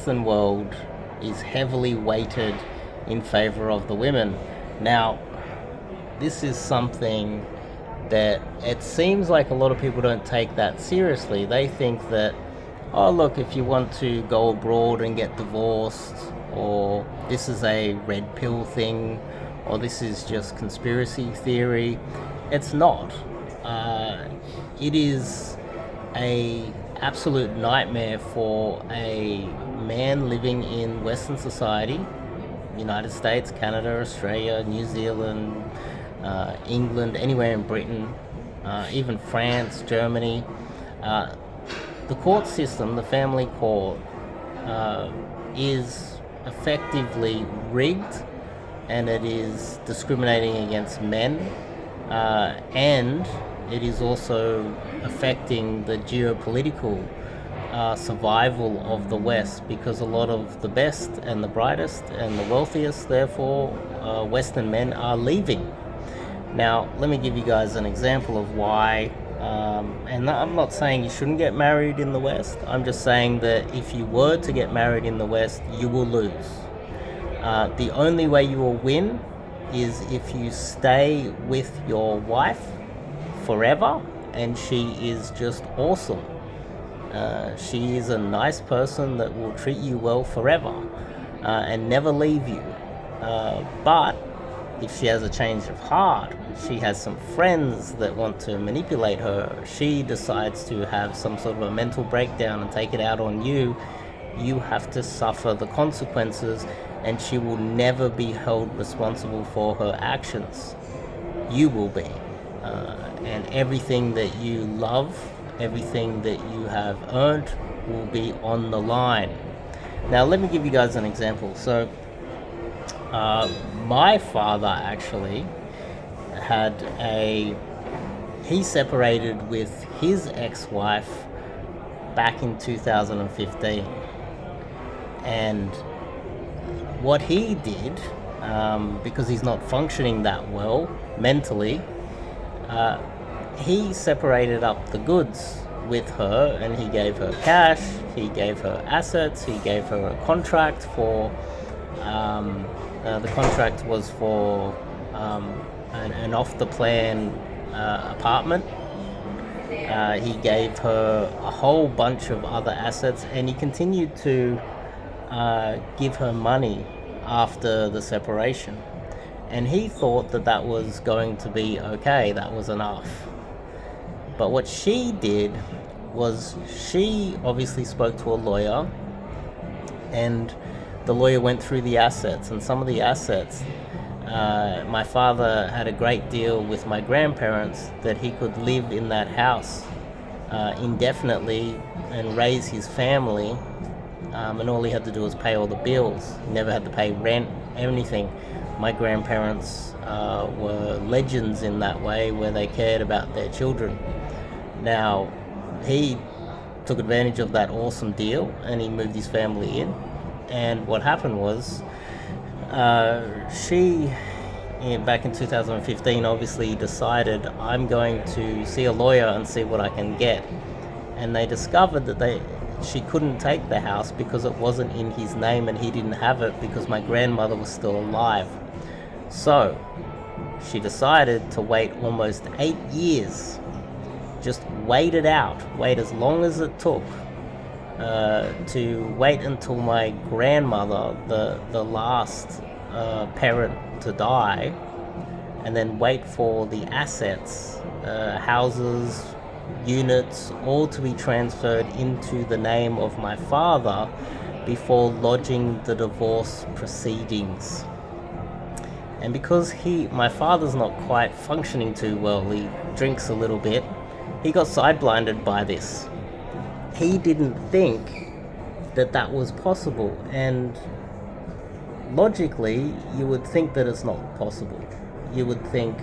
Western world is heavily weighted in favor of the women. Now, this is something that it seems like a lot of people don't take that seriously. They think that, oh, look, if you want to go abroad and get divorced, or this is a red pill thing, or this is just conspiracy theory. It's not. It is a absolute nightmare for a man living in Western society, United States, Canada, Australia, New Zealand, England, anywhere in Britain, even France, Germany. The court system, the family court, is effectively rigged, and it is discriminating against men, and it is also affecting the geopolitical survival of the West, because a lot of the best and the brightest and the wealthiest, therefore, Western men are leaving. Now, let me give you guys an example of why. And I'm not saying you shouldn't get married in the West. I'm just saying that if you were to get married in the West, you will lose. The only way you will win is if you stay with your wife forever and she is just awesome. She is a nice person that will treat you well forever and never leave you. But if she has a change of heart, she has some friends that want to manipulate her, she decides to have some sort of a mental breakdown and take it out on you, you have to suffer the consequences, and she will never be held responsible for her actions. You will be. And everything that you love, everything that you have earned will be on the line. Now, let me give you guys an example. So, my father actually he separated with his ex-wife back in 2015. And what he did, because he's not functioning that well mentally, he separated up the goods with her, and he gave her cash, he gave her assets, he gave her a contract for the contract was for an off-the-plan apartment. He gave her a whole bunch of other assets, and he continued to give her money after the separation. And he thought that that was going to be okay, that was enough. But what she did was she obviously spoke to a lawyer, and the lawyer went through the assets, and some of the assets, my father had a great deal with my grandparents that he could live in that house indefinitely and raise his family, and all he had to do was pay all the bills. He never had to pay rent, anything. My grandparents were legends in that way, where they cared about their children. Now, he took advantage of that awesome deal and he moved his family in. And what happened was, she, back in 2015, obviously decided, I'm going to see a lawyer and see what I can get. And they discovered that she couldn't take the house because it wasn't in his name, and he didn't have it because my grandmother was still alive. So she decided to wait almost 8 years. Just wait it out. Wait as long as it took to wait until my grandmother, the last parent to die, and then wait for the assets, houses, units, all to be transferred into the name of my father before lodging the divorce proceedings. And because my father's not quite functioning too well, he drinks a little bit, he got sideblinded by this. He didn't think that that was possible, and logically you would think that it's not possible. You would think,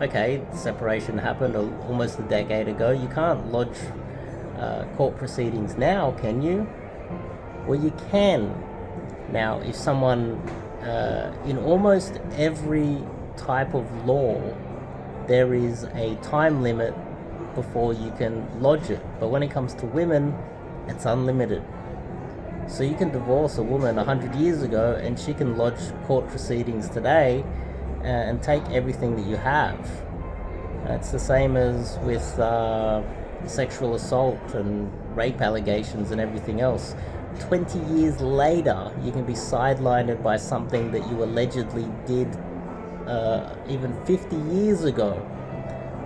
okay, separation happened almost a decade ago, you can't lodge court proceedings now, can you? Well, you can. Now, if someone, in almost every type of law, there is a time limit before you can lodge it. But when it comes to women, it's unlimited. So you can divorce a woman 100 years ago and she can lodge court proceedings today and take everything that you have. It's the same as with sexual assault and rape allegations and everything else. 20 years later, you can be sidelined by something that you allegedly did even 50 years ago.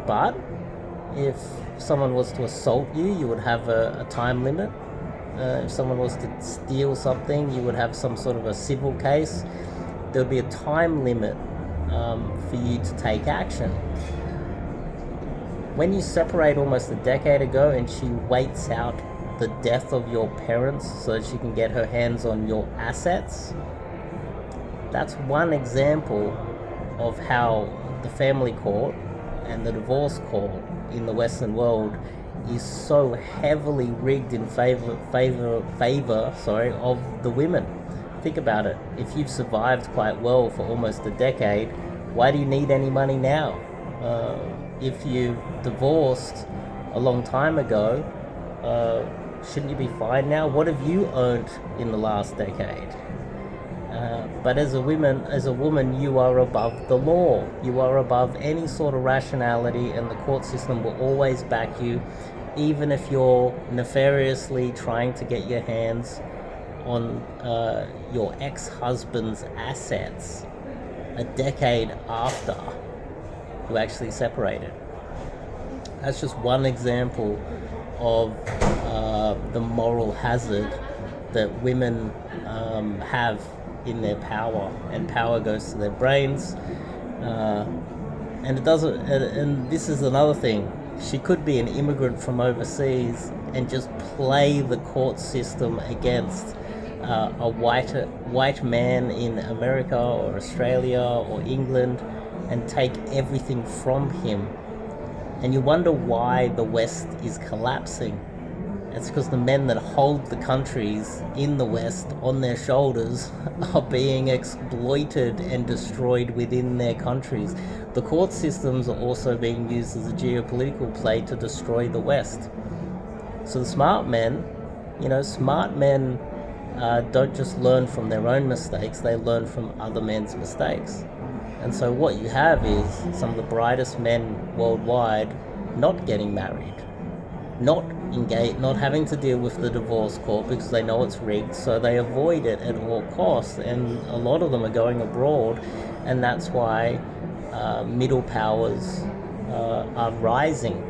But if someone was to assault you, you would have a time limit. If someone was to steal something, you would have some sort of a civil case. There would be a time limit for you to take action. When you separate almost a decade ago and she waits out the death of your parents so that she can get her hands on your assets, that's one example of how the family court and the divorce court in the Western world is so heavily rigged in favor of the women. Think about it. If you've survived quite well for almost a decade, why do you need any money now? If you divorced a long time ago, shouldn't you be fine now? What have you earned in the last decade? But as a woman, you are above the law. You are above any sort of rationality, and the court system will always back you, even if you're nefariously trying to get your hands on your ex-husband's assets a decade after you actually separated. That's just one example of the moral hazard that women have in their power, and power goes to their brains, and it doesn't. And this is another thing. She could be an immigrant from overseas and just play the court system against a white man in America or Australia or England and take everything from him. And you wonder why the West is collapsing. It's because the men that hold the countries in the West on their shoulders are being exploited and destroyed within their countries. The court systems are also being used as a geopolitical play to destroy the West. So the smart men don't just learn from their own mistakes, they learn from other men's mistakes. And so what you have is some of the brightest men worldwide not getting married, not having to deal with the divorce court because they know it's rigged, so they avoid it at all costs. And a lot of them are going abroad, and that's why middle powers are rising,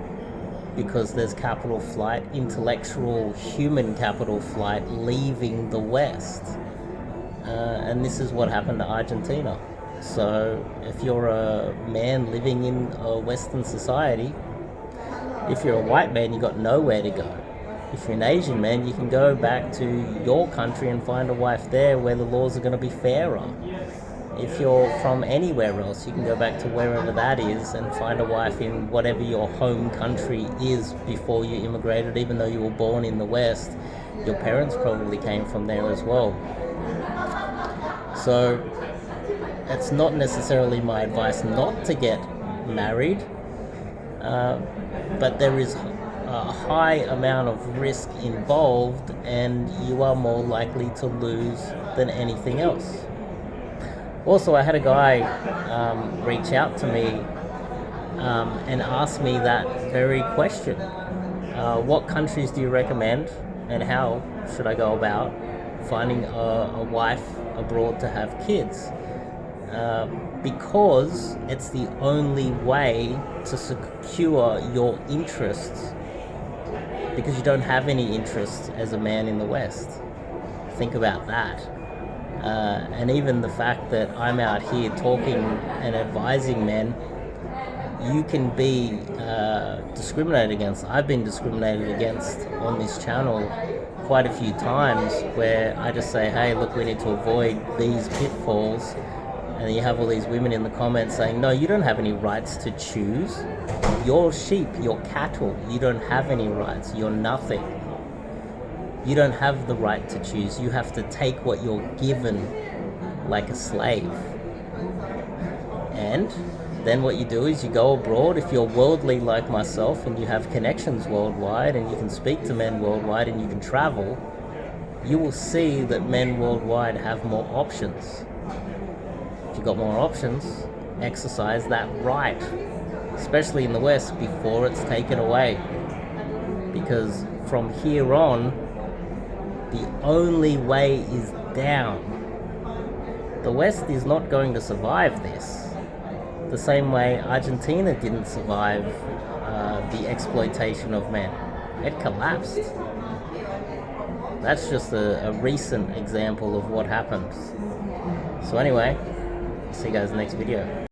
because there's capital flight, intellectual human capital flight leaving the West. And this is what happened to Argentina. So if you're a man living in a Western society, if you're a white man, you've got nowhere to go. If you're an Asian man, you can go back to your country and find a wife there where the laws are going to be fairer. If you're from anywhere else, you can go back to wherever that is and find a wife in whatever your home country is before you immigrated. Even though you were born in the West, your parents probably came from there as well. So it's not necessarily my advice not to get married, but there is a high amount of risk involved, and you are more likely to lose than anything else. Also, I had a guy reach out to me and ask me that very question. What countries do you recommend, and how should I go about finding a wife abroad to have kids? Because it's the only way to secure your interests, because you don't have any interests as a man in the West. Think about that. And even the fact that I'm out here talking and advising men, you can be discriminated against. I've been discriminated against on this channel quite a few times, where I just say, hey, look, we need to avoid these pitfalls. And you have all these women in the comments saying, no, you don't have any rights to choose. You're sheep, you're cattle, you don't have any rights, you're nothing. You don't have the right to choose. You have to take what you're given like a slave. And then what you do is you go abroad. If you're worldly like myself and you have connections worldwide and you can speak to men worldwide and you can travel, you will see that men worldwide have more options. If you've got more options, exercise that right, especially in the West, before it's taken away. Because from here on, the only way is down. The West is not going to survive this. The same way Argentina didn't survive the exploitation of men. It collapsed. That's just a recent example of what happens. So anyway, see you guys in the next video.